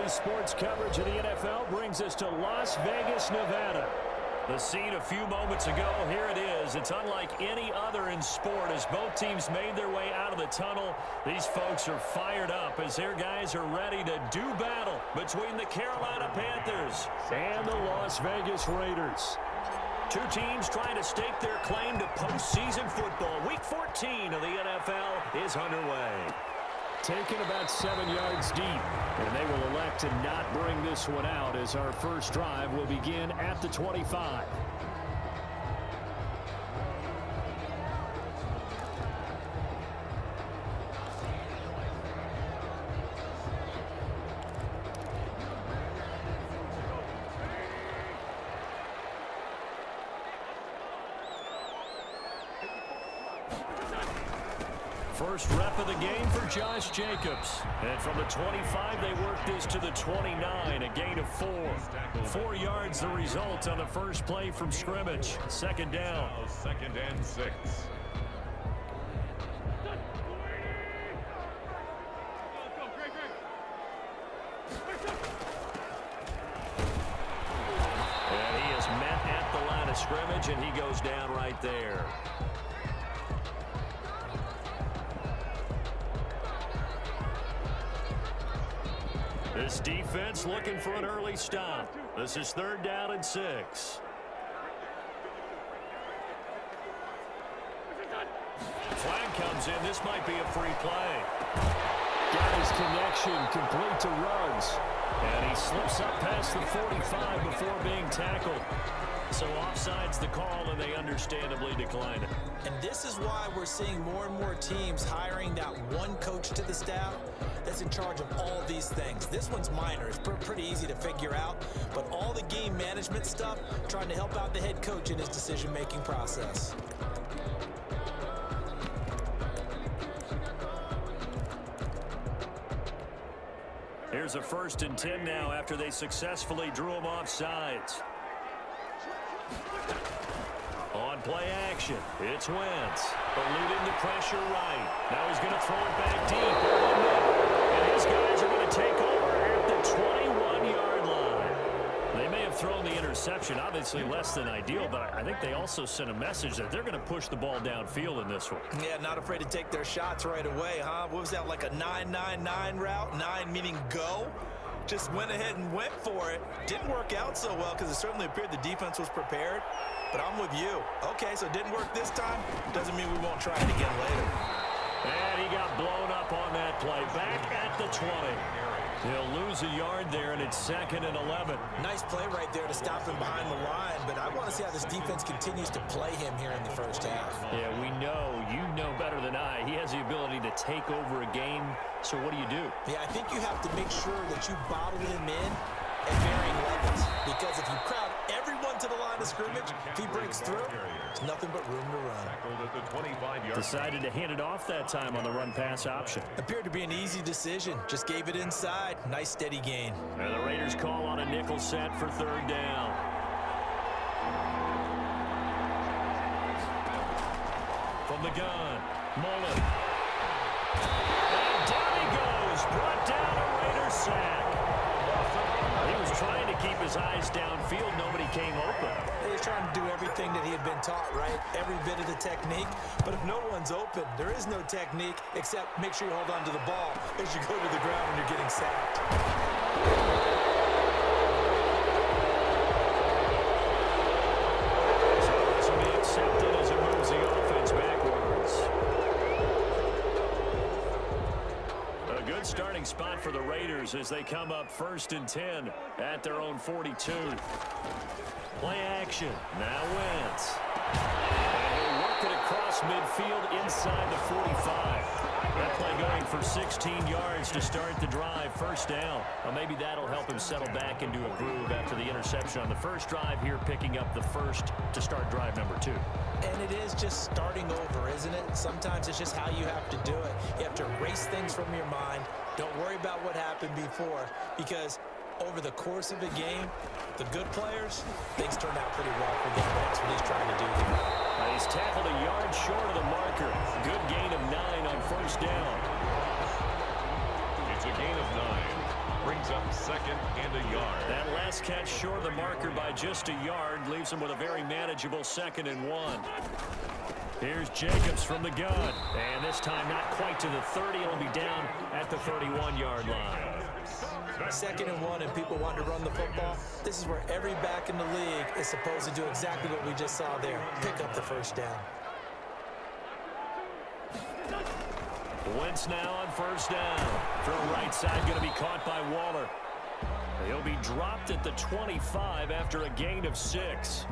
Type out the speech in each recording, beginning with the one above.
Daily sports coverage of the NFL brings us to Las Vegas, Nevada. The scene a few moments ago, here it is. It's unlike any other in sport as both teams made their way out of the tunnel. These folks are fired up as their guys are ready to do battle between the Carolina Panthers and the Las Vegas Raiders. Two teams trying to stake their claim to postseason football. Week 14 of the NFL is underway. Taken about 7 yards deep, and they will elect to not bring this one out as our first drive will begin at the 25. First rep of the game for Josh Jacobs. And from the 25, they work this to the 29, a gain of 4. 4 yards the result on the first play from scrimmage. Second down. Second and 6. And he is met at the line of scrimmage, and he goes down right there. This defense looking for an early stop. This is 3rd down and 6. Flag comes in. This might be a free play. Got his connection complete to Ruggs. And he slips up past the 45 before being tackled. So offside's the call, and they understandably decline it. And this is why we're seeing more and more teams hiring that one coach to the staff that's in charge of all these things. This one's minor. It's pretty easy to figure out. But all the game management stuff, trying to help out the head coach in his decision-making process. Here's a 1st and 10 now after they successfully drew him off sides. On play action, it's Wentz. Eluding the pressure right. Now he's going to throw it back deep. And his guys are going to take over at the 21-yard line. They may have thrown the interception, obviously less than ideal, but I think they also sent a message that they're going to push the ball downfield in this one. Yeah, not afraid to take their shots right away, huh? What was that, like a 9-9-9 route? 9 meaning go? Just went ahead and went for it. Didn't work out so well because it certainly appeared the defense was prepared. But I'm with you. Okay, so it didn't work this time. Doesn't mean we won't try it again later. And he got blown up on that play. Back at the 20. He'll lose a yard there, and it's 2nd and 11. Nice play right there to stop him behind the line. But I want to see how this defense continues to play him here in the first half. Yeah, we know. You know better than I. He has the ability to take over a game. So what do you do? Yeah, I think you have to make sure that you bottle him in at varying levels. Because if you crowd everyone to the line of scrimmage, if he breaks through, there's nothing but room to run. Decided to hand it off that time on the run-pass option. Appeared to be an easy decision. Just gave it inside. Nice steady gain. And the Raiders call on a nickel set for 3rd down. From the gun, Mullen. And down he goes. Brought down a Raiders sack. He was trying to keep his eyes downfield. Nobody came open. He was trying to do everything that he had been taught, right? Every bit of the technique. But if no one's open, there is no technique except make sure you hold on to the ball as you go to the ground when you're getting sacked. So this will be accepted as it moves the offense backwards. A good starting spot for the Raiders as they come up 1st and 10 at their own 42. Play action. Now Wentz. And he'll work it across midfield inside the 45. That play going for 16 yards to start the drive. 1st down. Well, maybe that'll help him settle back into a groove after the interception on the first drive here, picking up the 1st to start drive number 2. And it is just starting over, isn't it? Sometimes it's just how you have to do it. You have to erase things from your mind. Don't worry about what happened before, because over the course of a game, the good players, things turn out pretty well for them. That's what he's trying to do here. He's tackled a yard short of the marker. Good gain of 9 on 1st down. It's a gain of 9. Brings up 2nd pass catch short of the marker by just a yard. Leaves him with a very manageable 2nd and 1. Here's Jacobs from the gun. And this time not quite to the 30. It'll be down at the 31-yard line. 2nd and 1 and people want to run the football. This is where every back in the league is supposed to do exactly what we just saw there. Pick up the first down. Wentz now on 1st down. Throw right side going to be caught by Waller. He'll be dropped at the 25 after a gain of 6.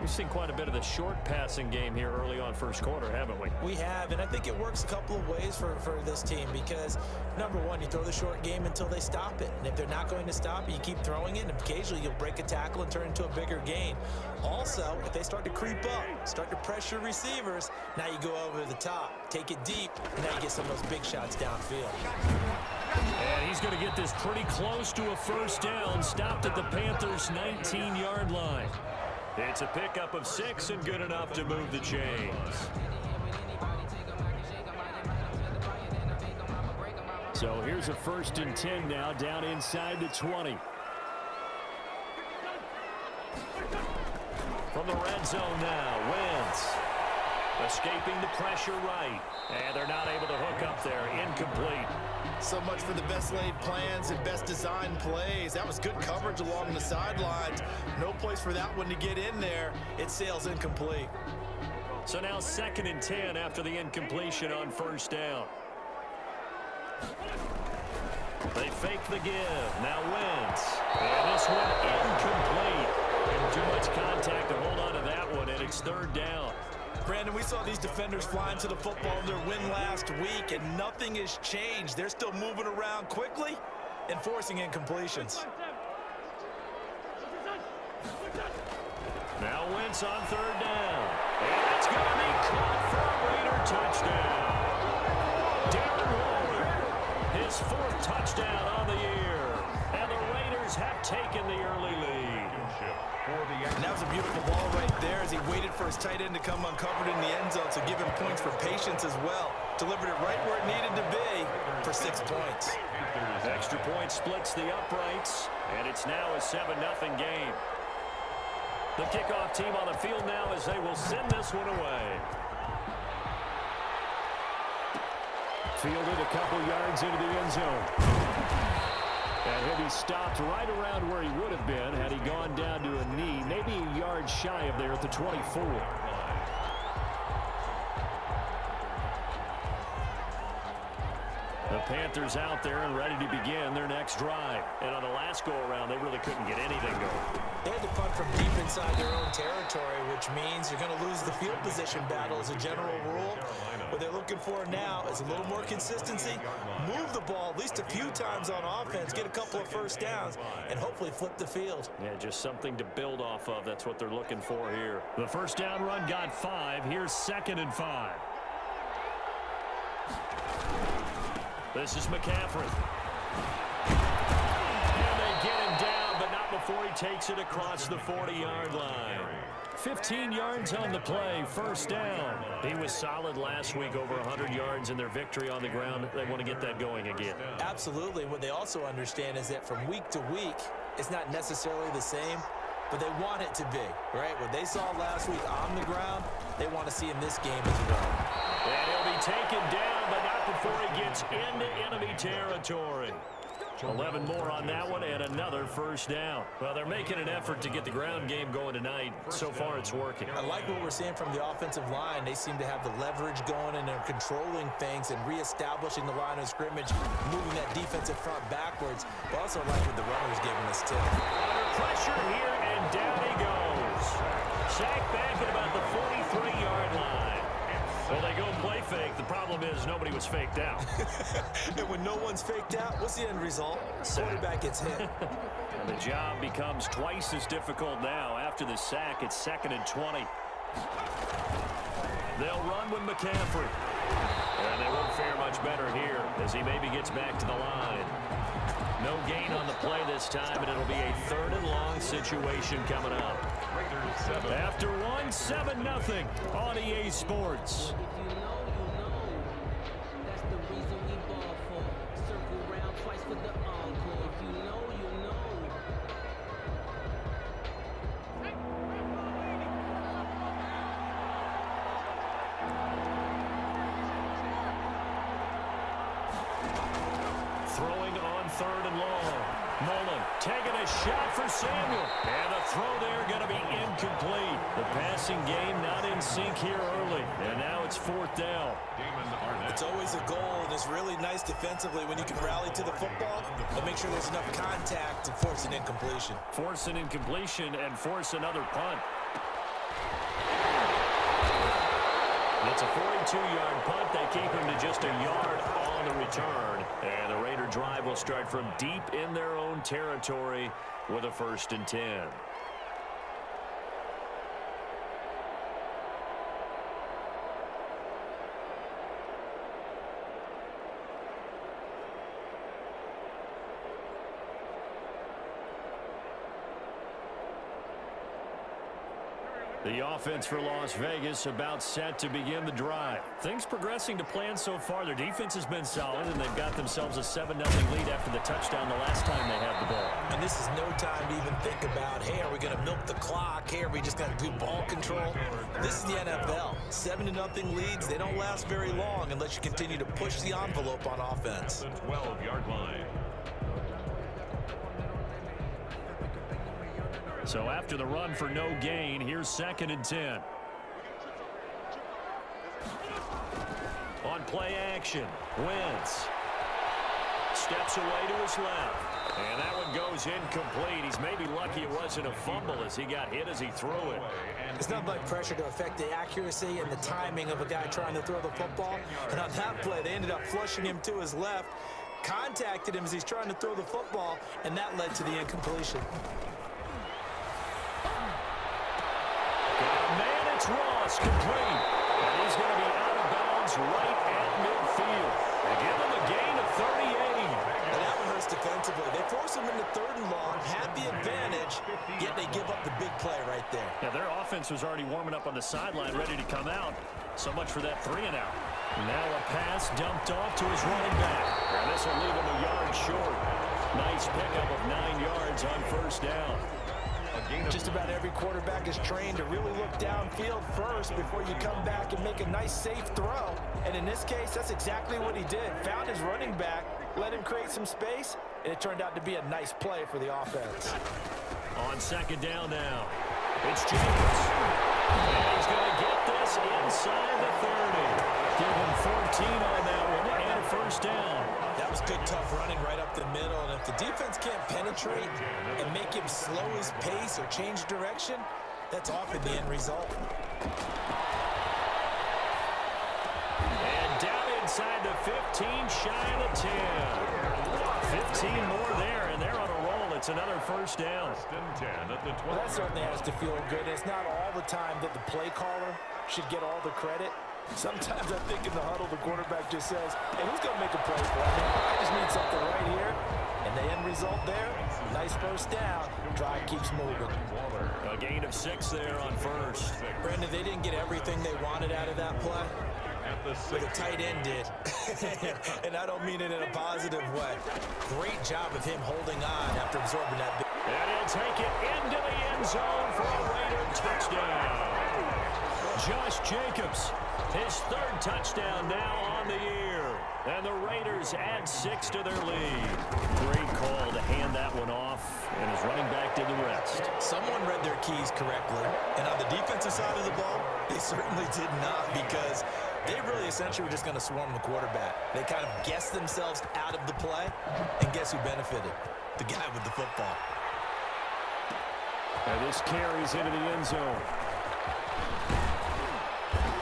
We've seen quite a bit of the short passing game here early on first quarter, haven't we? We have, and I think it works a couple of ways for this team because, number one, you throw the short game until they stop it. And if they're not going to stop it, you keep throwing it, and occasionally you'll break a tackle and turn it into a bigger gain. Also, if they start to creep up, start to pressure receivers, now you go over the top, take it deep, and now you get some of those big shots downfield. And he's going to get this pretty close to a 1st down, stopped at the Panthers' 19-yard line. It's a pickup of 6 and good enough to move the chains. So here's a 1st and 10 now down inside the 20. From the red zone now, Wentz escaping the pressure right. And they're not able to hook up there. Incomplete. So much for the best laid plans and best designed plays. That was good coverage along the sidelines. No place for that one to get in there. It sails incomplete. So now 2nd and 10 after the incompletion on 1st down. They fake the give. Now Wentz. And this one incomplete. And too much contact to hold on to that one, and it's 3rd down. Brandon, we saw these defenders flying to the football in their win last week, and nothing has changed. They're still moving around quickly and forcing incompletions. Now Wentz on 3rd down. And it's going to be caught for a Raider touchdown. Darren Waller, his 4th touchdown on the year. And the Raiders have taken the early lead. And that was a beautiful ball right there as he waited for his tight end to come uncovered in the end zone, so give him points for patience as well. Delivered it right where it needed to be for 6 points. Extra point splits the uprights, and it's now a 7-0 game. The kickoff team on the field now as they will send this one away. Fielded a couple yards into the end zone. And he'll be stopped right around where he would have been had he gone down to a knee, maybe a yard shy of there at the 24. The Panthers out there and ready to begin their next drive. And on the last go-around, they really couldn't get anything going. They had to punt from deep inside their own territory, which means you're going to lose the field position battle as a general rule. What they're looking for now is a little more consistency, move the ball at least a few times on offense, get a couple of 1st downs, and hopefully flip the field. Yeah, just something to build off of. That's what they're looking for here. The 1st down run got 5. Here's 2nd and 5. This is McCaffrey. And they get him down, but not before he takes it across the 40-yard line. 15 yards on the play, 1st down. He was solid last week, over 100 yards in their victory on the ground. They want to get that going again. Absolutely. What they also understand is that from week to week, it's not necessarily the same, but they want it to be, right? What they saw last week on the ground, they want to see in this game as well. And he'll be taken down, but not before he gets into enemy territory. 11 more on that one and another 1st down. Well, they're making an effort to get the ground game going tonight. So far, it's working. I like what we're seeing from the offensive line. They seem to have the leverage going, and they're controlling things and reestablishing the line of scrimmage, moving that defensive front backwards. But also like what the runner's giving us, too. Under pressure here, and down he goes. Sacked back at about the 43-yard line. Well, they go play fake. The problem is nobody was faked out. And when no one's faked out, what's the end result? Quarterback gets hit. And the job becomes twice as difficult now. After the sack, it's 2nd and 20. They'll run with McCaffrey. And they won't fare much better here as he maybe gets back to the line. No gain on the play this time, and it'll be a 3rd and long situation coming up. After 7-0 on EA Sports. throwing on 3rd and long. Mullen taking a shot for Samuel. And the throw there going to be incomplete. The passing game not in sync here early. And now it's 4th down. It's always a goal, and it's really nice defensively when you can rally to the football, but make sure there's enough contact to force an incompletion. Force an incompletion and force another punt. It's a 42-yard punt. They keep him to just a yard on the return. And the Raider drive will start from deep in their own territory with a 1st and 10. The offense for Las Vegas about set to begin the drive. Things progressing to plan so far. Their defense has been solid, and they've got themselves a 7-0 lead after the touchdown the last time they had the ball. And this is no time to even think about, hey, are we going to milk the clock? Hey, are we just going to do ball control? This is the NFL. 7-0 leads, they don't last very long unless you continue to push the envelope on offense. The 12-yard line. So after the run for no gain, here's 2nd and 10. On play action, Wentz steps away to his left. And that one goes incomplete. He's maybe lucky it wasn't a fumble as he got hit as he threw it. It's not like pressure to affect the accuracy and the timing of a guy trying to throw the football. And on that play, they ended up flushing him to his left, contacted him as he's trying to throw the football, and that led to the incompletion. It's Ross, complete. And he's going to be out of bounds right at midfield. They give him a gain of 38. And that one hurts defensively. They force him into 3rd and long, have the advantage, yet they give up the big play right there. Yeah, their offense was already warming up on the sideline, ready to come out. So much for that 3-and-out. Now a pass dumped off to his running back. And this will leave him a yard short. Nice pickup of 9 yards on 1st down. Just about every quarterback is trained to really look downfield first before you come back and make a nice, safe throw. And in this case, that's exactly what he did. Found his running back, let him create some space, and it turned out to be a nice play for the offense. On 2nd down now, it's Jacobs. And he's going to get this inside the 30. Give him 14 on that one and a 1st down. That was good, tough running right up the middle. And if the defense can't penetrate and make him slow his pace or change direction, that's often the end result. And down inside the 15, shy of the 10. 15 more there, and they're on a roll. It's another 1st down. 10 at the 12. Well, that certainly has to feel good. It's not all the time that the play caller should get all the credit. Sometimes I think in the huddle, the quarterback just says, hey, who's going to make a play for me? I just need something right here. And the end result there, nice 1st down. Drive keeps moving. A gain of 6 there on 1st. Brandon, they didn't get everything they wanted out of that play. But the tight end did. And I don't mean it in a positive way. Great job of him holding on after absorbing that. And he'll take it into the end zone for a Raider touchdown. Josh Jacobs, his 3rd touchdown now on the year. And the Raiders add 6 to their lead. Great call to hand that one off, and his running back did the rest. Someone read their keys correctly. And on the defensive side of the ball, they certainly did not, because they really essentially were just going to swarm the quarterback. They kind of guessed themselves out of the play, and guess who benefited? The guy with the football. And this carries into the end zone.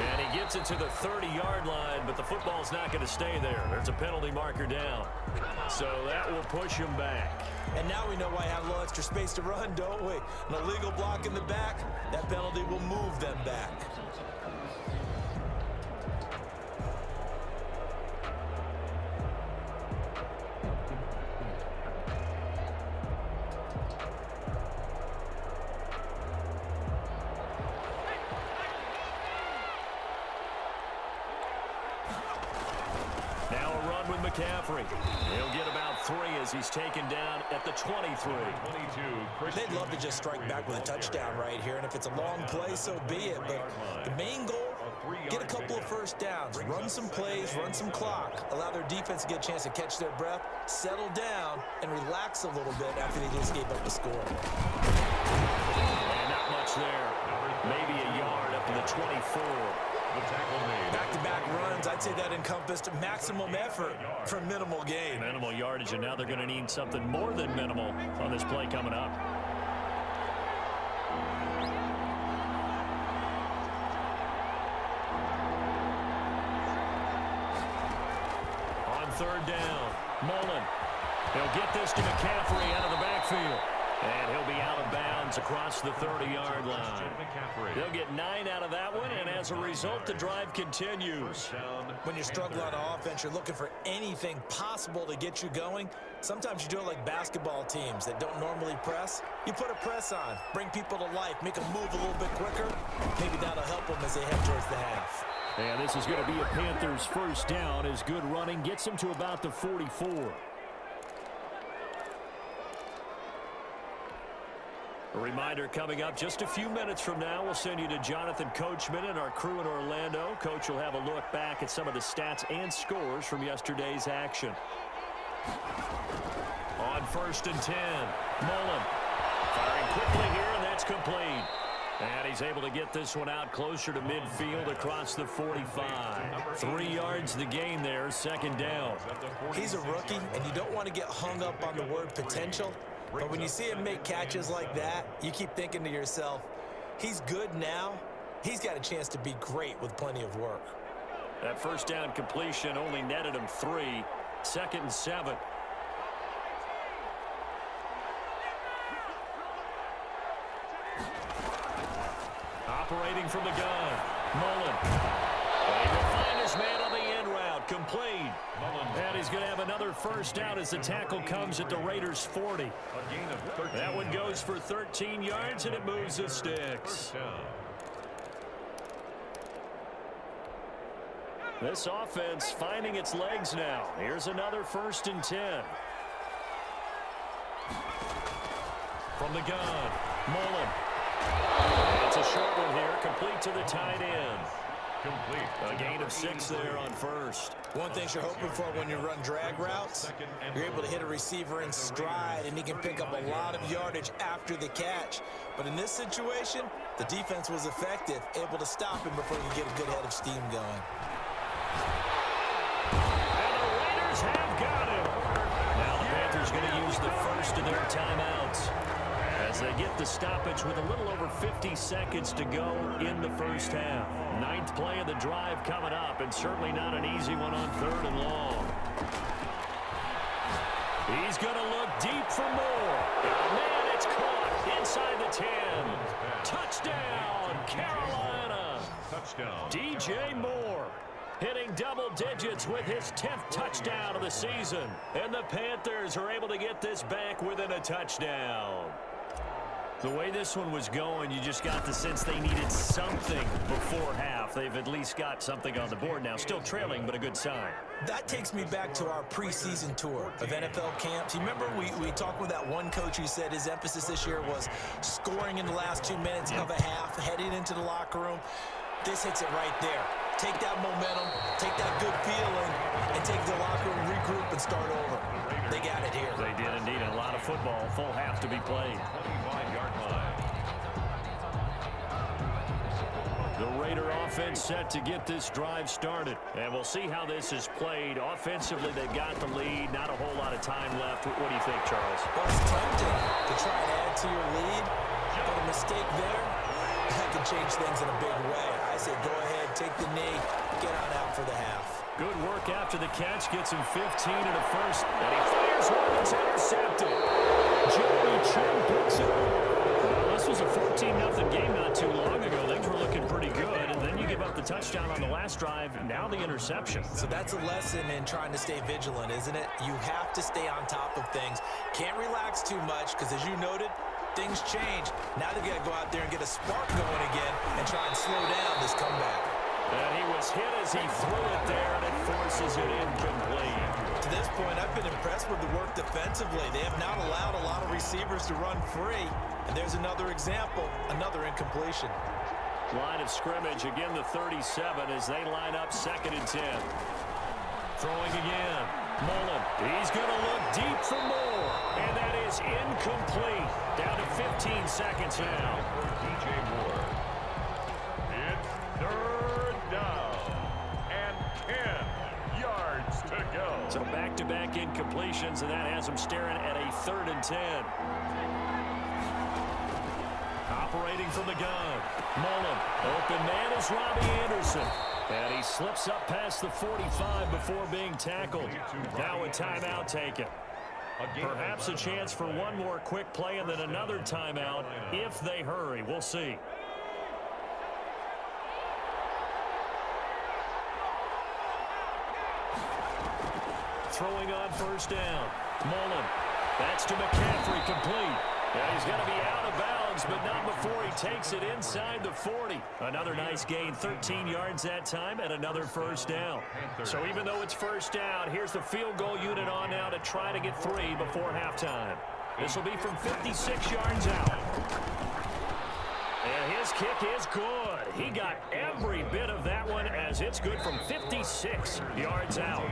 And he gets it to the 30-yard line, but the football's not going to stay there. There's a penalty marker down. So that will push him back. And now we know why I have a little extra space to run, don't we? An illegal block in the back, that penalty will move them back. McCaffrey. He'll get about 3 as he's taken down at the 23. They'd love to just strike back with a touchdown right here, and if it's a long play, so be it. But the main goal Get a couple of first downs, run some plays, run some clock, allow their defense to get a chance to catch their breath, settle down, and relax a little bit after they just gave up a score. And not much there. Maybe a yard up to the 24. Back-to-back runs, I'd say that encompassed maximum effort for minimal gain. Minimal yardage, and now they're going to need something more than minimal on this play coming up. On third down, Mullen. He'll get this to McCaffrey out of the backfield. And he'll be out of bounds across the 30-yard line. They'll get 9 out of that one, and as a result, the drive continues. When you're struggling on offense, you're looking for anything possible to get you going. Sometimes you do it like basketball teams that don't normally press. You put a press on, bring people to life, make them move a little bit quicker. Maybe that'll help them as they head towards the half. And this is going to be a Panthers first down as good running gets them to about the 44. A reminder coming up just a few minutes from now, we'll send you to Jonathan Coachman and our crew in Orlando. Coach will have a look back at some of the stats and scores from yesterday's action. On 1st and 10, Mullen firing quickly here, and that's complete. And he's able to get this one out closer to midfield across the 45. 3 yards the gain there, second down. He's a rookie, and you don't want to get hung up on the word potential. But when you see him make catches like that, you keep thinking to yourself, he's good now. He's got a chance to be great with plenty of work. That first down completion only netted him 3. 2nd and 7. Operating from the gun, Mullen. And he will find his man on the end route, complete. And he's going to have another first down as the tackle comes at the Raiders' 40. That one goes for 13 yards, and it moves the sticks. This offense finding its legs now. Here's another 1st and 10. From the gun, Mullen. It's a short one here, complete to the tight end. Complete. A gain of 6 there on first. One thing you're hoping for when you run drag routes, you're able to hit a receiver in stride, and he can pick up a lot of yardage after the catch. But in this situation, the defense was effective, able to stop him before he could get a good head of steam going. And the Raiders have got him. Now the Panthers going to use the first of their timeouts as they get the stoppage with a little over 50 seconds to go in the first half. 9th play of the drive coming up, and certainly not an easy one on 3rd and long. He's going to look deep for more. And man, it's caught inside the 10. Touchdown, Carolina. Touchdown. DJ Moore hitting double digits with his 10th touchdown of the season. And the Panthers are able to get this back within a touchdown. The way this one was going, you just got the sense they needed something before half. They've at least got something on the board now. Still trailing, but a good sign. That takes me back to our preseason tour of NFL camps. You remember we talked with that one coach who said his emphasis this year was scoring in the last 2 minutes of a half, heading into the locker room. This hits it right there. Take that momentum, take that good feeling, and take the locker room, regroup, and start over. They got it here. They did indeed. A lot of football, full half to be played. 25-yard line. The Raider offense set to get this drive started. And we'll see how this is played. Offensively, they've got the lead. Not a whole lot of time left. What do you think, Charles? Well, it's tempting to try and add to your lead, but a mistake there, that can change things in a big way. I say go ahead, take the knee, get on out for the half. Good work after the catch. Gets him 15 and a first. And he fires one. It's intercepted. Joey Chen picks it up. Well, this was a 14-0 game not too long ago. Things were looking pretty good. And then you give up the touchdown on the last drive. Now the interception. So that's a lesson in trying to stay vigilant, isn't it? You have to stay on top of things. Can't relax too much because, as you noted, things change. Now they've got to go out there and get a spark going again and try and slow down this comeback. And he was hit as he threw it there, and it forces it incomplete. To this point, I've been impressed with the work defensively. They have not allowed a lot of receivers to run free. And there's another example, another incompletion. Line of scrimmage, again the 37 as they line up 2nd and 10. Throwing again. Mullen, he's going to look deep for more. And that is incomplete. Down to 15 seconds now. DJ Moore. It's 3rd down and 10 yards to go. So back-to-back incompletions, and that has them staring at a 3rd and 10. Operating from the gun. Mullen, open man is Robbie Anderson. And he slips up past the 45 before being tackled. Now a timeout taken. Perhaps a chance for one more quick play and then another timeout if they hurry. We'll see. Throwing on 1st down. Mullen. That's to McCaffrey, complete. Yeah, he's going to be out of bounds, but not before he takes it inside the 40. Another nice gain, 13 yards that time, and another 1st down. So even though it's 1st down, here's the field goal unit on now to try to get 3 before halftime. This will be from 56 yards out. And his kick is good. He got every bit of that one as it's good from 56 yards out.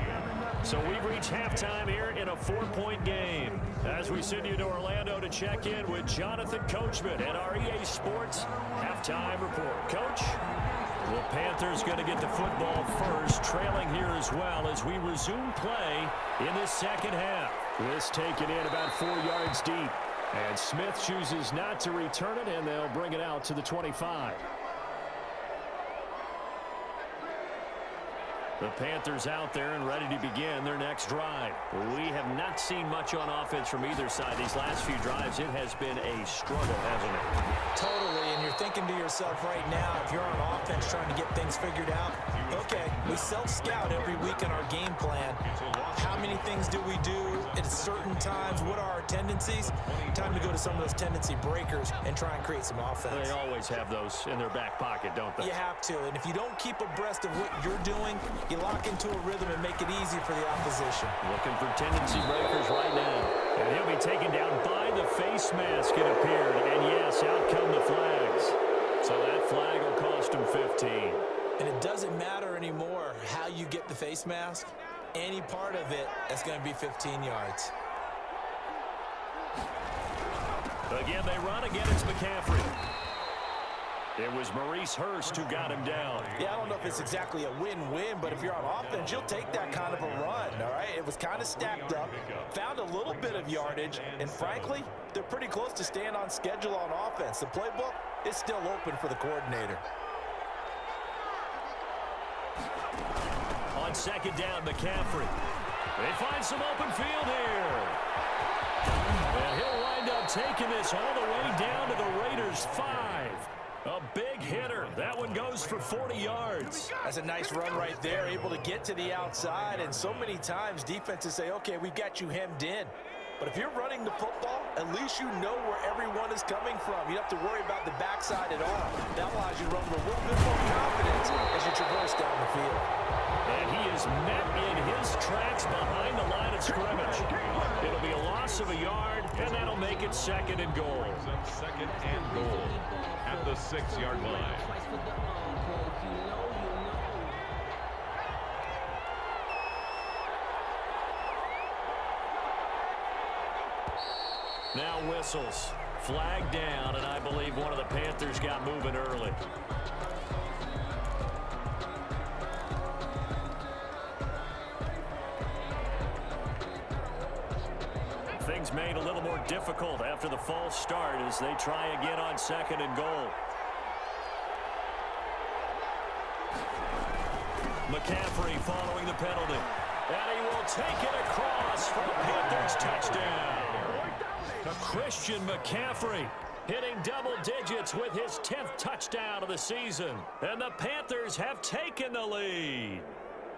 So we've reached halftime here in a 4-point game. As we send you to Orlando to check in with Jonathan Coachman at our EA Sports Halftime Report. Coach, the Panthers going to get the football first, trailing here as well as we resume play in this 2nd half. This taken in about 4 yards deep. And Smith chooses not to return it, and they'll bring it out to the 25. The Panthers out there and ready to begin their next drive. We have not seen much on offense from either side. These last few drives, it has been a struggle, hasn't it? Totally, and you're thinking to yourself right now, if you're on offense trying to get things figured out, okay, we self-scout every week in our game plan. How many things do we do at certain times? What are our tendencies? Time to go to some of those tendency breakers and try and create some offense. They always have those in their back pocket, don't they? You have to, and if you don't keep abreast of what you're doing, you lock into a rhythm and make it easy for the opposition. Looking for tendency breakers right now. And he'll be taken down by the face mask, it appeared. And yes, out come the flags. So that flag will cost him 15. And it doesn't matter anymore how you get the face mask. Any part of it, that's going to be 15 yards. Again, they run. Again, it's McCaffrey. It was Maurice Hurst who got him down. Yeah, I don't know if it's exactly a win-win, but if you're on offense, you'll take that kind of a run, all right? It was kind of stacked up, found a little bit of yardage, and frankly, they're pretty close to staying on schedule on offense. The playbook is still open for the coordinator. On 2nd down, McCaffrey. They find some open field here. And he'll wind up taking this all the way down to the Raiders' 5. A big hitter. That one goes for 40 yards. That's a nice run right there, able to get to the outside. And so many times defenses say, okay, we've got you hemmed in. But if you're running the football, at least you know where everyone is coming from. You don't have to worry about the backside at all. That allows you to run with a little bit more confidence as you traverse down the field. And he is met in his tracks behind the line of scrimmage. It'll be a loss of a yard, and that'll make it 2nd and goal. 2nd and goal at the 6-yard line. Now whistles. Flag down, and I believe one of the Panthers got moving early. Things made a little more difficult after the false start as they try again on 2nd and goal. McCaffrey following the penalty. And he will take it across for the Panthers touchdown. Christian McCaffrey hitting double digits with his 10th touchdown of the season. And the Panthers have taken the lead.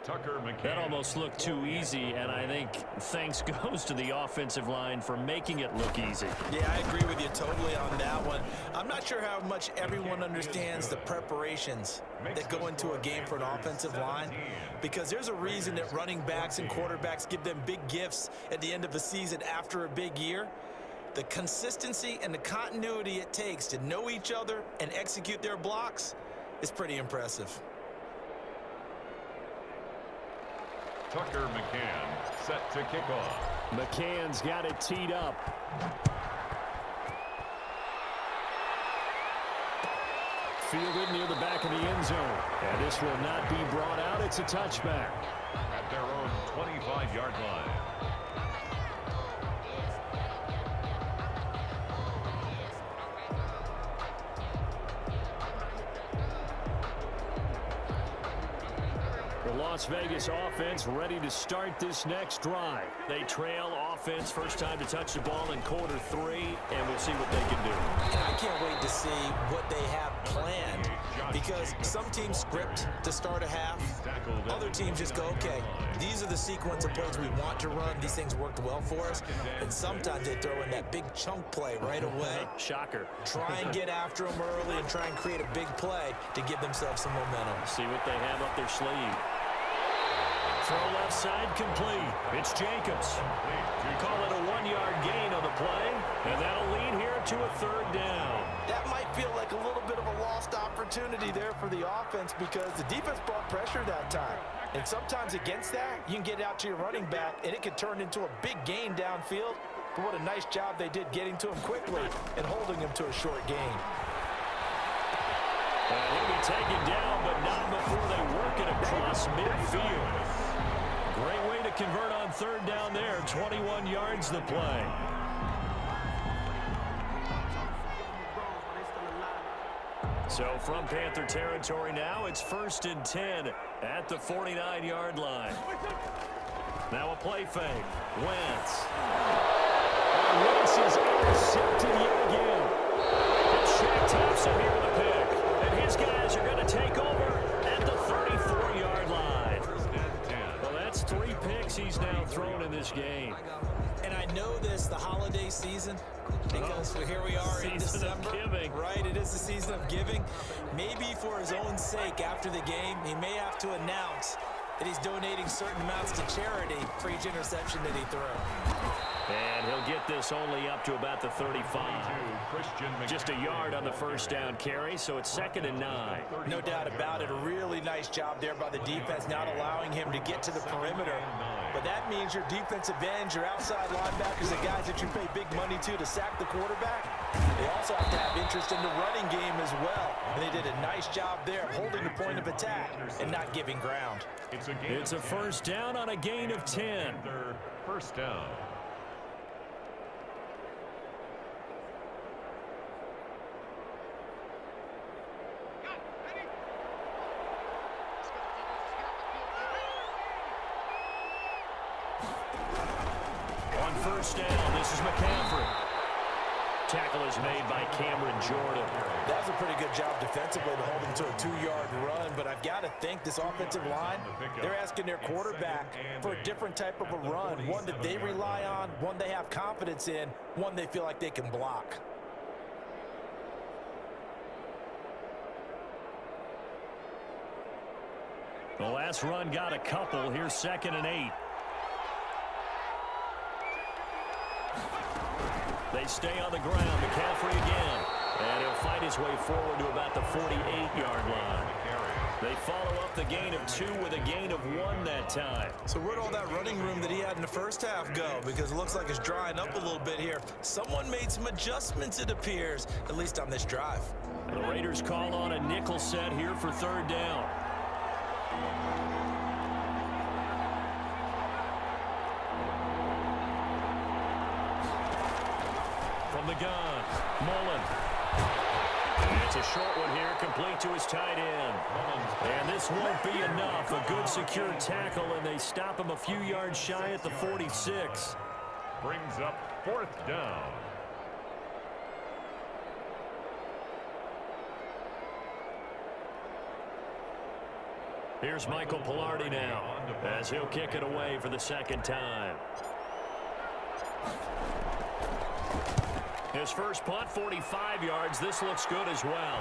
Tucker McCaffrey. That almost looked too easy, and I think thanks goes to the offensive line for making it look easy. Yeah, I agree with you totally on that one. I'm not sure how much everyone understands the preparations that go into a game for an offensive line, because there's a reason that running backs and quarterbacks give them big gifts at the end of the season after a big year. The consistency and the continuity it takes to know each other and execute their blocks, is pretty impressive. Tucker McCann set to kick off. McCann's got it teed up. Fielded near the back of the end zone. And this will not be brought out. It's a touchback. At their own 25-yard line. The Las Vegas offense ready to start this next drive. They trail offense first time to touch the ball in quarter 3, and we'll see what they can do. I can't wait to see what they have planned, because some teams script to start a half. Other teams just go, okay, these are the sequence of plays we want to run. These things worked well for us. And sometimes they throw in that big chunk play right away. Shocker. Try and get after them early and try and create a big play to give themselves some momentum. See what they have up their sleeve. Throw left side complete. It's Jacobs. Call it a 1-yard gain on the play, and that'll lead here to a 3rd down. That might feel like a little bit of a lost opportunity there for the offense, because the defense brought pressure that time. And sometimes against that, you can get out to your running back, and it can turn into a big gain downfield. But what a nice job they did getting to him quickly and holding him to a short gain. And he'll be taken down, but not before they work it across midfield. Great way to convert on 3rd down there. 21 yards the play. So from Panther territory now, it's 1st and 10 at the 49-yard line. Now a play fake. Wentz. And Wentz is intercepted yet again. And Shaq Thompson here with a pick. And his guys are going to take over at the 34-yard line. Well, that's 3 picks he's now thrown in this game. And I know this, the holiday season, because here we are in December. Right, it is the season of giving. Maybe for his own sake after the game, he may have to announce that he's donating certain amounts to charity for each interception that he threw. And he'll get this only up to about the 35. Just a yard on the 1st down carry, so it's 2nd and 9. No doubt about it. A really nice job there by the defense, not allowing him to get to the perimeter. But that means your defensive ends, your outside linebackers, the guys that you pay big money to sack the quarterback, they also have to have interest in the running game as well. And they did a nice job there holding the point of attack and not giving ground. It's a 1st down on a gain of 10. 1st down. On 1st down, this is McCaffrey. Tackle is made by Cameron Jordan. That was a pretty good job defensively to hold him to a 2-yard run, but I've got to think this offensive line, they're asking their quarterback for a different type of a run, one that they rely on, one they have confidence in, one they feel like they can block. The last run got a couple. Here's 2nd and 8. They stay on the ground. McCaffrey again. And he'll fight his way forward to about the 48-yard line. They follow up the gain of 2 with a gain of 1 that time. So where'd all that running room that he had in the 1st half go? Because it looks like it's drying up a little bit here. Someone made some adjustments, it appears, at least on this drive. The Raiders call on a nickel set here for 3rd down. From the gun, Mullen. And it's a short one here, complete to his tight end. And this won't be enough. A good secure tackle, and they stop him a few yards shy at the 46. Brings up 4th down. Here's Michael Pilardi now, as he'll kick it away for the 2nd time. His first punt, 45 yards. This looks good as well.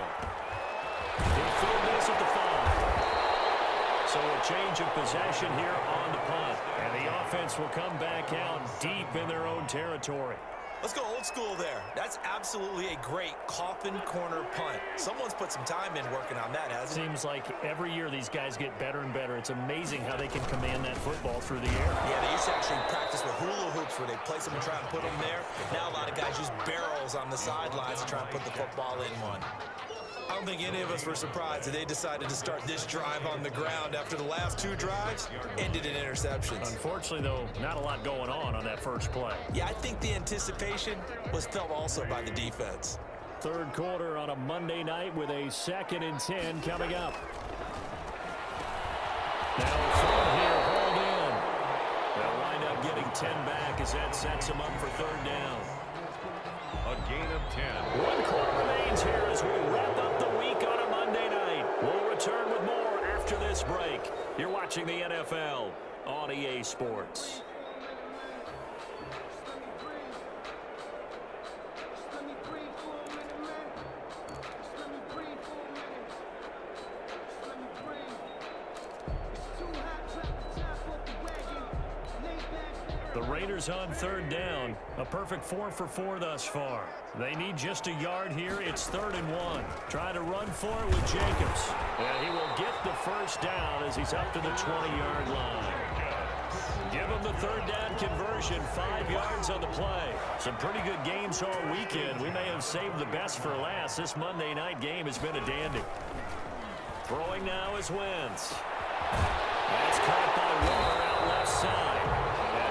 He'll throw this at the 5. So a change of possession here on the punt. And the offense will come back out deep in their own territory. Let's go old school there. That's absolutely a great coffin corner punt. Someone's put some time in working on that, hasn't it? Seems like every year these guys get better and better. It's amazing how they can command that football through the air. Yeah, they used to actually practice with hula hoops where they place them and try and put them there. Now a lot of guys use barrels on the sidelines to try and put the football in one. I don't think any of us were surprised that they decided to start this drive on the ground after the last 2 drives ended in interceptions. Unfortunately, though, not a lot going on that first play. Yeah, I think the anticipation was felt also by the defense. Third quarter on a Monday night with a 2nd and 10 coming up. Now from here, hold in. They'll wind up getting 10 back as that sets them up for 3rd down. A gain of 10. 1 quarter remains here as we wrap up the week on a Monday night. We'll return with more after this break. You're watching the NFL on EA Sports. The Raiders on 3rd down. A perfect 4 for 4 thus far. They need just a yard here. It's 3rd and 1. Try to run for it with Jacobs. And he will get the 1st down as he's up to the 20-yard line. Give him the 3rd down conversion. 5 yards on the play. Some pretty good games all weekend. We may have saved the best for last. This Monday night game has been a dandy. Throwing now is Wentz. That's caught by Waller out left side.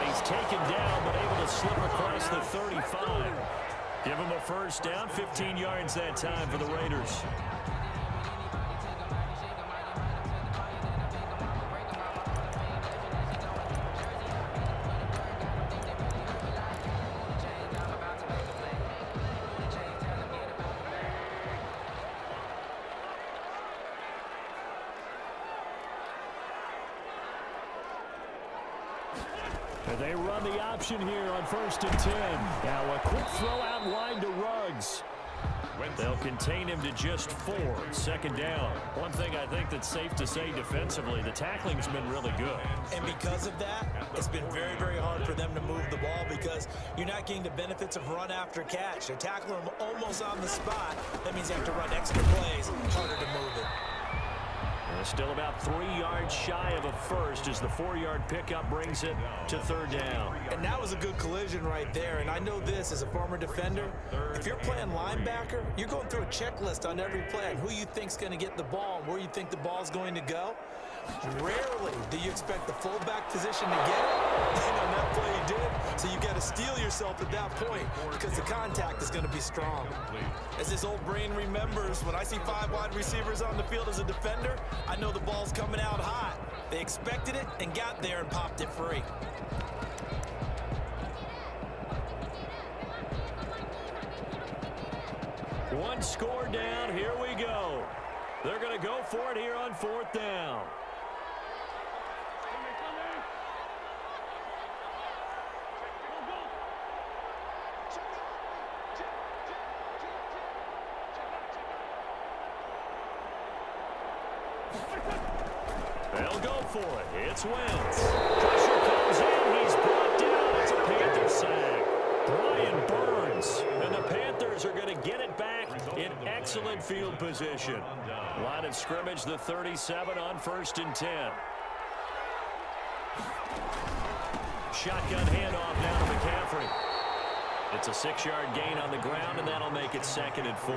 He's taken down, but able to slip across the 35. Give him a 1st down, 15 yards that time for the Raiders. They run the option here on 1st and 10. Now a quick throw out wide to Ruggs. They'll contain him to just 4. 2nd down. One thing I think that's safe to say defensively, the tackling's been really good. And because of that, it's been very, very hard for them to move the ball because you're not getting the benefits of run after catch. They tackle him almost on the spot. That means you have to run extra plays, harder to move it. Still about 3 yards shy of a 1st as the 4-yard pickup brings it to 3rd down. And that was a good collision right there. And I know this as a former defender. If you're playing linebacker, you're going through a checklist on every play on who you think's going to get the ball and where you think the ball's going to go. Rarely do you expect the fullback position to get it. And on that play he did. So you've got to steel yourself at that point because the contact is going to be strong. As his old brain remembers, when I see 5 wide receivers on the field as a defender, I know the ball's coming out hot. They expected it and got there and popped it free. One score down. Here we go. They're going to go for it here on 4th down. They'll go for it. It's Wentz. Pressure comes in. He's brought down. It's a Panther sack. Brian Burns. And the Panthers are going to get it back in excellent field position. Line of scrimmage, the 37 on 1st and 10. Shotgun handoff now to McCaffrey. It's a 6-yard gain on the ground, and that'll make it 2nd and 4.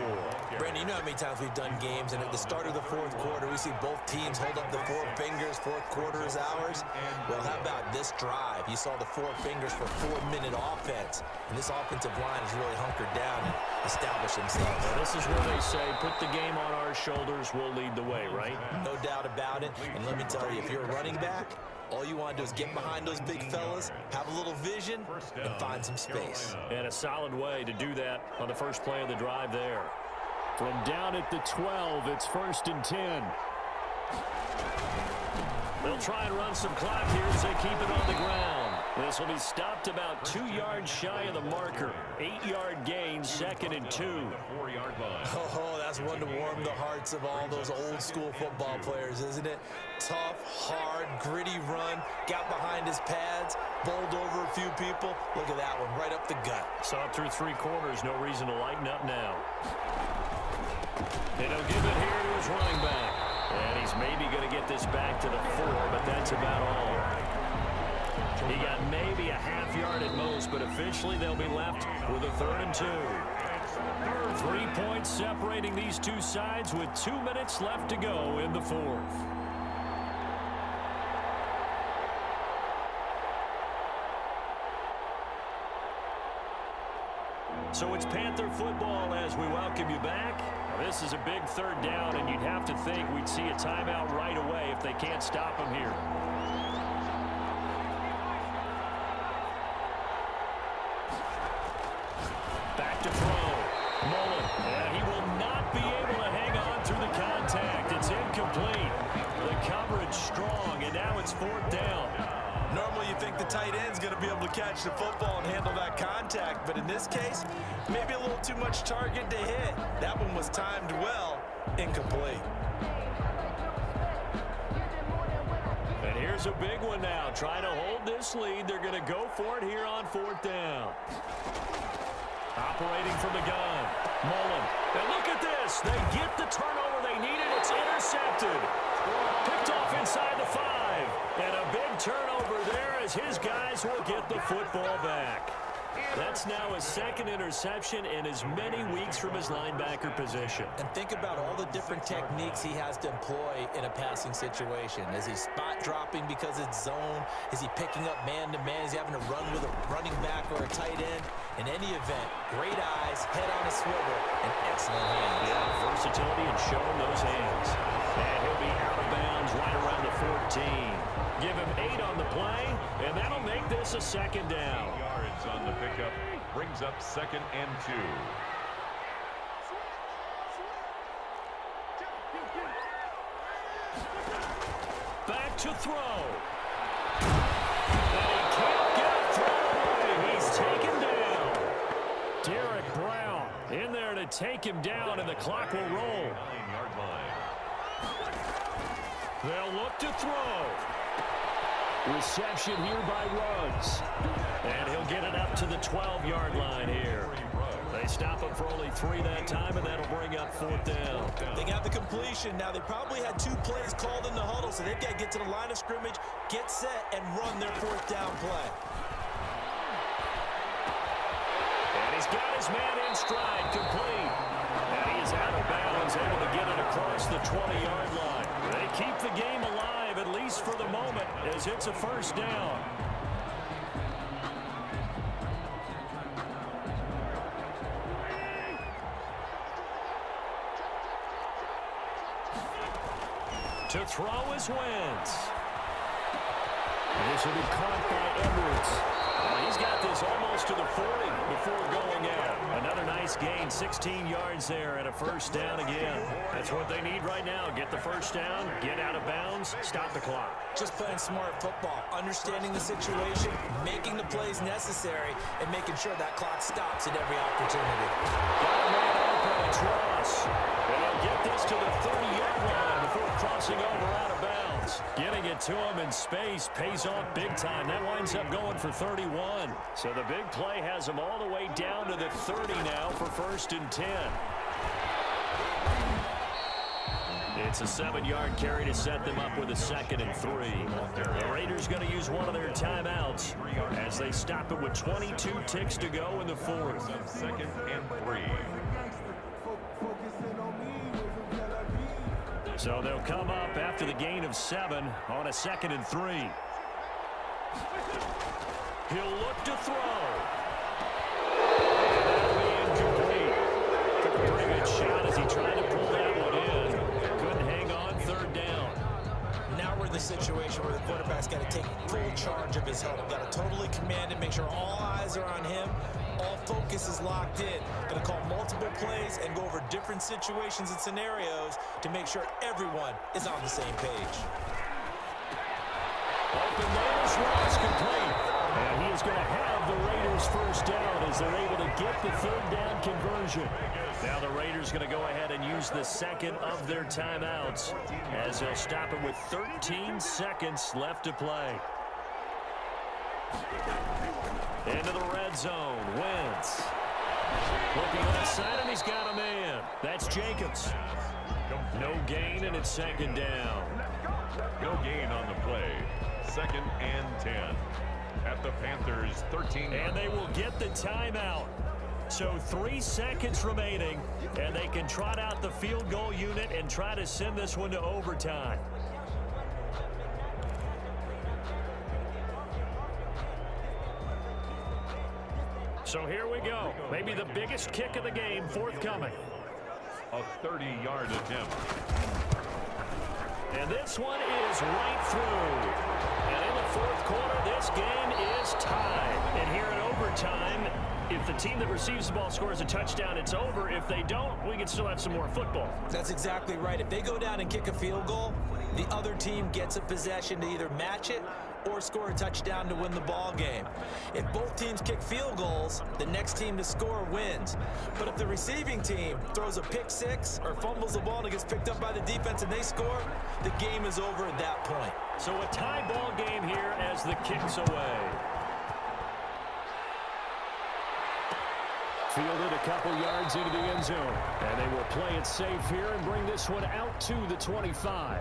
Brandon, you know how many times we've done games, and at the start of the 4th quarter, we see both teams hold up the 4 fingers, 4th quarter is ours. Well, how about this drive? You saw the 4 fingers for 4-minute offense, and this offensive line has really hunkered down and established themselves. Well, this is where they say, put the game on our shoulders, we'll lead the way, right? No doubt about it, and let me tell you, if you're a running back, all you want to do is get behind those big fellas, have a little vision, and find some space. And a solid way to do that on the first play of the drive there. From down at the 12, it's 1st and 10. They'll try and run some clock here as they keep it on the ground. This will be stopped about 2 yards shy of the marker. 8-yard gain, 2nd and 2. Oh, that's one to warm the hearts of all those old school football players, isn't it? Tough, hard, gritty run, got behind his pads, bowled over a few people. Look at that one, right up the gut. Saw it through 3 quarters, no reason to lighten up now. And he'll give it here to his running back. And he's maybe going to get this back to the 4, but that's about all. He got maybe a half yard at most, but officially they'll be left with a 3rd and 2. 3 points separating these two sides with 2 minutes left to go in the 4th. So it's Panther football as we welcome you back. Now, this is a big 3rd down, and you'd have to think we'd see a timeout right away if they can't stop him here. Back to throw. Mullen. And he will not be able to hang on through the contact. It's incomplete. The coverage strong, and now it's 4th down. Normally you think the tight end's going to be able to catch the football and handle that contact, but in this case, maybe a little too much target to hit. That one was timed well, incomplete. And here's a big one now. Trying to hold this lead. They're going to go for it here on 4th down. Operating from the gun. Mullen. And look at this. They get the turnover they needed. It's intercepted. Picked off inside the 5. And a big turnover there as his guys will get the football back. That's now his 2nd interception in as many weeks from his linebacker position. And think about all the different techniques he has to employ in a passing situation. Is he spot dropping because it's zone? Is he picking up man-to-man? Is he having to run with a running back or a tight end? In any event, great eyes, head on a swivel, and excellent hands. Yeah, versatility and showing those hands. And he'll be out of bounds right around the 14. Give him 8 on the play, and that'll make this a 2nd down. Yards on the pickup brings up 2nd and 2. Back to throw. And he can't get a throw away. He's taken down. Derek Brown in there to take him down, and the clock will roll. 9-yard line. They'll look to throw. Reception here by Ruggs. And he'll get it up to the 12-yard line here. They stop him for only 3 that time, and that'll bring up 4th down. They got the completion. Now, they probably had 2 plays called in the huddle, so they've got to get to the line of scrimmage, get set, and run their 4th down play. And he's got his man in stride, complete. And he is out of bounds, able to get it across the 20-yard line. They keep the game alive, at least for the moment, as it's a 1st down. To throw is Wentz. This will be caught by Edwards. He's got this almost to the 40 before going out. Another nice gain, 16 yards there and a 1st down again. That's what they need right now. Get the 1st down, get out of bounds, stop the clock. Just playing smart football, understanding the situation, making the plays necessary, and making sure that clock stops at every opportunity. Got a man open, it's Ross. And they'll get this to the 30-yard line before crossing over out of bounds. Getting it to him in space pays off big time. That winds up going for 31. So the big play has him all the way down to the 30 now for 1st and 10. It's a 7-yard carry to set them up with a 2nd and 3. The Raiders going to use one of their timeouts as they stop it with 22 ticks to go in the 4th. 2nd and 3. So they'll come up after the gain of 7 on a 2nd and 3. He'll look to throw. That'll be incomplete. Took a pretty good shot as he tried to pull that one in. Couldn't hang on 3rd down. Now we're in the situation where the quarterback's got to take full charge of his help. Got to totally command it, make sure all eyes are on him. All focus is locked in. Going to call multiple plays and go over different situations and scenarios to make sure everyone is on the same page. Open Raiders runs complete. And he is going to have the Raiders 1st down as they're able to get the 3rd down conversion. Now the Raiders going to go ahead and use the 2nd of their timeouts as they'll stop it with 13 seconds left to play. Into the red zone. Wentz. Looking left side, and he's got a man. That's Jacobs. No gain, and it's second down. No gain on the play. 2nd and 10. At the Panthers' 13. And they will get the timeout. So 3 seconds remaining, and they can trot out the field goal unit and try to send this one to overtime. So here we go. Maybe the biggest kick of the game forthcoming. A 30-yard attempt. And this one is right through. And in the 4th quarter, this game is tied. And here in overtime, if the team that receives the ball scores a touchdown, it's over. If they don't, we can still have some more football. That's exactly right. If they go down and kick a field goal, the other team gets a possession to either match it or score a touchdown to win the ball game. If both teams kick field goals, the next team to score wins. But if the receiving team throws a pick six or fumbles the ball and it gets picked up by the defense and they score, the game is over at that point. So a tie ball game here as the kick's away. Fielded a couple yards into the end zone. And they will play it safe here and bring this one out to the 25.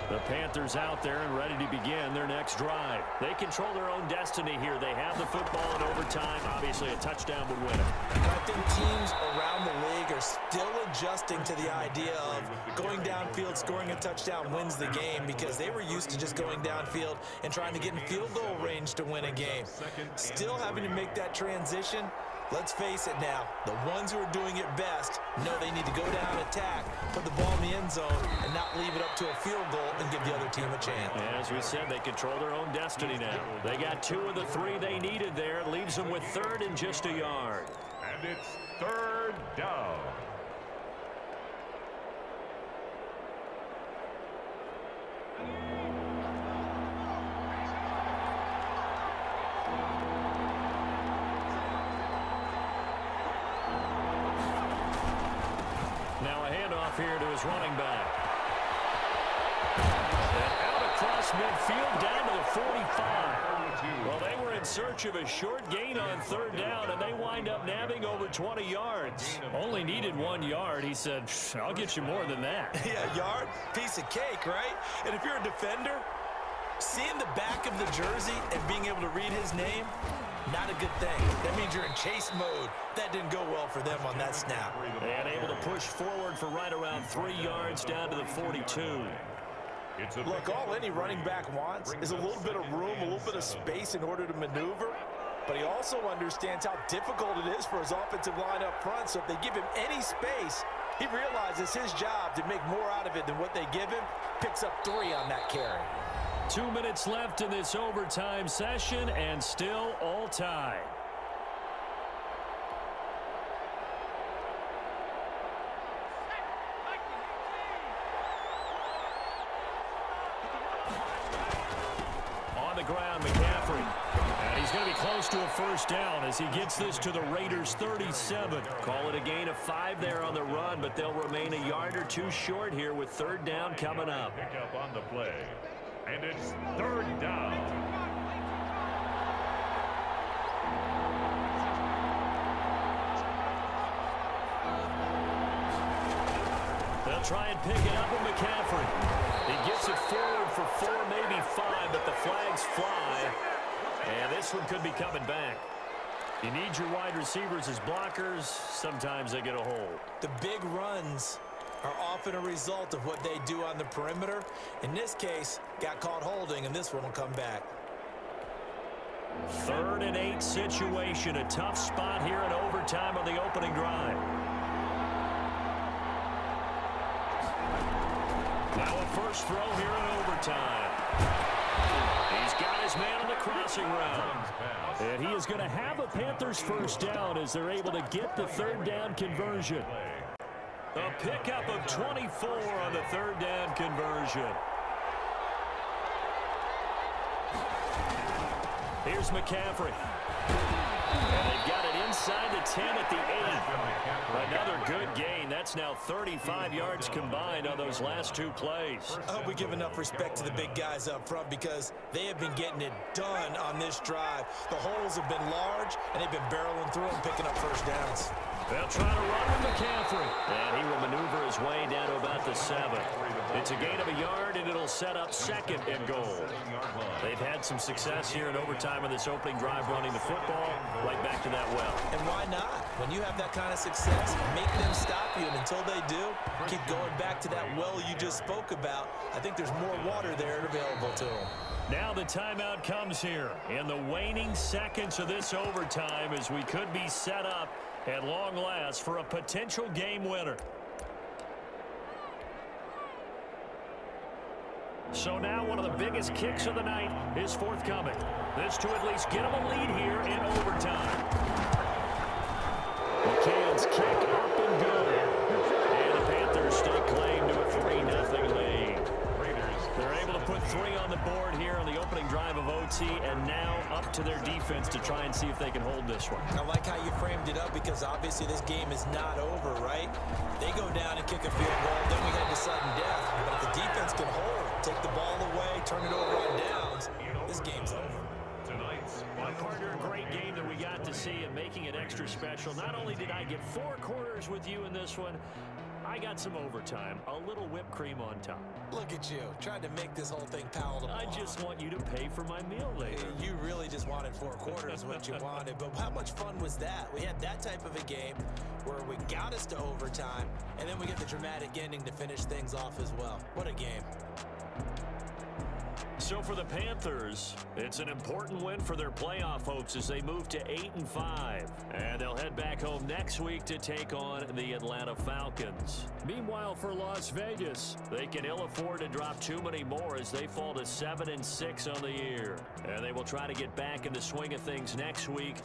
The Panthers out there and ready to begin their next drive. They control their own destiny here. They have the football in overtime. Obviously, a touchdown would win it. I think teams around the league are still adjusting to the idea of going downfield, scoring a touchdown wins the game, because they were used to just going downfield and trying to get in field goal range to win a game. Still having to make that transition. Let's face it now, the ones who are doing it best know they need to go down, attack, put the ball in the end zone, and not leave it up to a field goal and give the other team a chance. As we said, they control their own destiny now. They got 2 of the 3 they needed there. Leaves them with 3rd and just a yard. And it's 3rd down. Now a handoff here to his running back. And out across midfield down to the 45. Well, they were in search of a short gain on 3rd down, and they wind up nabbing over 20 yards. Only needed 1 yard. He said, I'll get you more than that. Yeah, yard, piece of cake, right? And if you're a defender, seeing the back of the jersey and being able to read his name, not a good thing. That means you're in chase mode. That didn't go well for them on that snap. And able to push forward for right around 3 yards down to the 42. Look, all any running back wants is a little bit of room, a little bit of space in order to maneuver. But he also understands how difficult it is for his offensive line up front. So if they give him any space, he realizes his job to make more out of it than what they give him. Picks up 3 on that carry. 2 minutes left in this overtime session, and still all tied. On the ground, McCaffrey. And he's going to be close to a 1st down as he gets this to the Raiders' 37. Call it a gain of 5 there on the run, but they'll remain a yard or 2 short here with 3rd down coming up. Pick up on the play. And it's 3rd down. They'll try and pick it up with McCaffrey. He gets it forward for 4, maybe 5, but the flags fly. And this one could be coming back. You need your wide receivers as blockers. Sometimes they get a hold. The big runs are often a result of what they do on the perimeter. In this case, got caught holding, and this one will come back. 3rd and 8 situation. A tough spot here in overtime on the opening drive. Now a first throw here in overtime. He's got his man on the crossing route. And he is going to have a Panthers 1st down as they're able to get the 3rd down conversion. A pickup of 24 on the 3rd down conversion. Here's McCaffrey. And they've got it inside the 10 at the 8. Another good gain. That's now 35 yards combined on those last two plays. I hope we give enough respect to the big guys up front because they have been getting it done on this drive. The holes have been large, and they've been barreling through and picking up first downs. They'll try to run with McCaffrey. And he will maneuver his way down to about the 7. It's a gain of a yard, and it'll set up 2nd and goal. They've had some success here in overtime in this opening drive running the football. Right back to that well. And why not? When you have that kind of success, make them stop you. And until they do, keep going back to that well you just spoke about. I think there's more water there available to them. Now the timeout comes here in the waning seconds of this overtime as we could be set up at long last for a potential game winner. So now one of the biggest kicks of the night is forthcoming. This to at least get them a lead here in overtime. McCann's kick up and good. And the Panthers stake claim to a 3-0 lead. They're able to put 3 on the board here on the opening drive of OT, and now up to their defense to try and see if they can hold this one. I like how you framed it up because obviously this game is not over, right? They go down and kick a field goal, then we head to sudden death. But if the defense can hold, take the ball away, turn it over on downs, this game's over. Well, partner, a great game that we got to see and making it extra special. Not only did I get 4 quarters with you in this one, I got some overtime, a little whipped cream on top. Look at you, trying to make this whole thing palatable. I just want you to pay for my meal later. You really just wanted 4 quarters, what you wanted. But how much fun was that? We had that type of a game where we got us to overtime, and then we get the dramatic ending to finish things off as well. What a game. So for the Panthers, it's an important win for their playoff hopes as they move to 8-5. And they'll head back home next week to take on the Atlanta Falcons. Meanwhile, for Las Vegas, they can ill afford to drop too many more as they fall to 7-6 on the year. And they will try to get back in the swing of things next week.